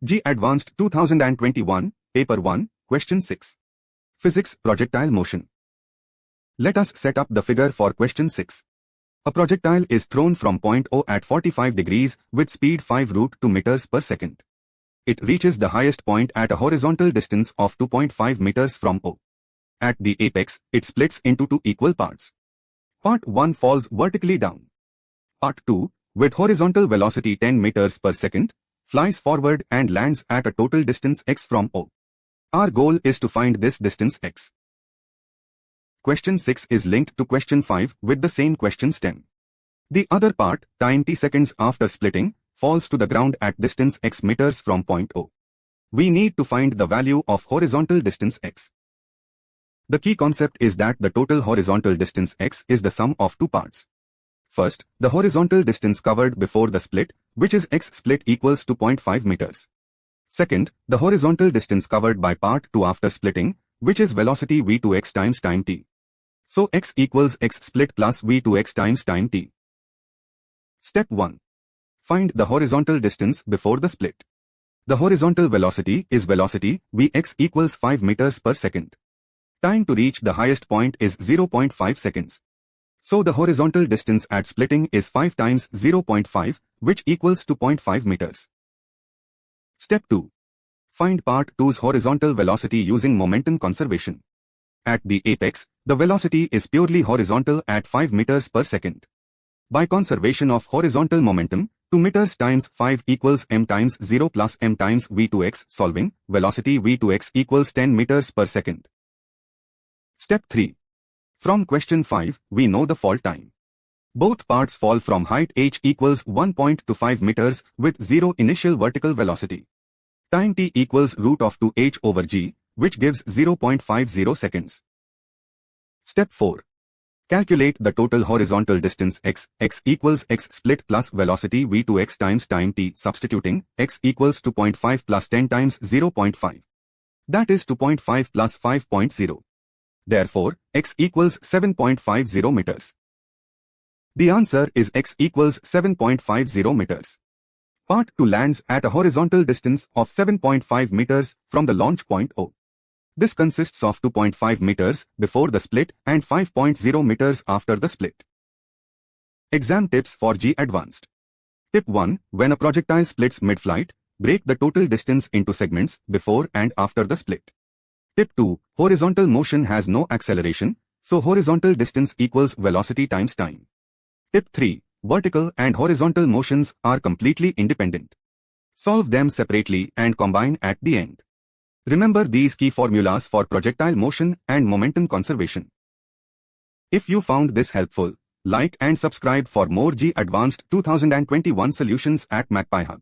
JEE Advanced 2021, Paper 1, Question 6. Physics, Projectile Motion. Let us set up the figure for Question 6. A projectile is thrown from point O at 45 degrees with speed 5√2 meters per second. It reaches the highest point at a horizontal distance of 2.5 meters from O. At the apex, it splits into two equal parts. Part 1 falls vertically down. Part 2, with horizontal velocity 10 meters per second, flies forward and lands at a total distance x from O. Our goal is to find this distance x. Question 6 is linked to Question 5 with the same question stem. The other part, time t seconds after splitting, falls to the ground at distance x meters from point O. We need to find the value of horizontal distance x. The key concept is that the total horizontal distance x is the sum of two parts. First, the horizontal distance covered before the split, which is x split equals 2.5 meters. Second, the horizontal distance covered by part 2 after splitting, which is velocity v2x times time t. So x equals x split plus v2x times time t. Step 1. Find the horizontal distance before the split. The horizontal velocity is velocity vx equals 5 meters per second. Time to reach the highest point is 0.5 seconds. So the horizontal distance at splitting is 5 times 0.5, which equals 2.5 meters. Step 2. Find part 2's horizontal velocity using momentum conservation. At the apex, the velocity is purely horizontal at 5 meters per second. By conservation of horizontal momentum, 2 meters times 5 equals m times 0 plus m times v2x, solving, velocity v2x equals 10 meters per second. Step 3. From question 5, we know the fall time. Both parts fall from height h equals 1.25 meters with 0 initial vertical velocity. Time t equals root of 2h over g, which gives 0.50 seconds. Step 4. Calculate the total horizontal distance x equals x split plus velocity v2x times time t, substituting x equals 2.5 plus 10 times 0.5. That is 2.5 plus 5.0. Therefore, x equals 7.50 meters. The answer is x equals 7.50 meters. Part 2 lands at a horizontal distance of 7.5 meters from the launch point O. This consists of 2.5 meters before the split and 5.0 meters after the split. Exam tips for JEE Advanced. Tip 1. When a projectile splits mid-flight, break the total distance into segments before and after the split. Tip 2. Horizontal motion has no acceleration, so horizontal distance equals velocity times time. Tip 3. Vertical and horizontal motions are completely independent. Solve them separately and combine at the end. Remember these key formulas for projectile motion and momentum conservation. If you found this helpful, like and subscribe for more JEE Advanced 2021 solutions at MAGPIEHUB.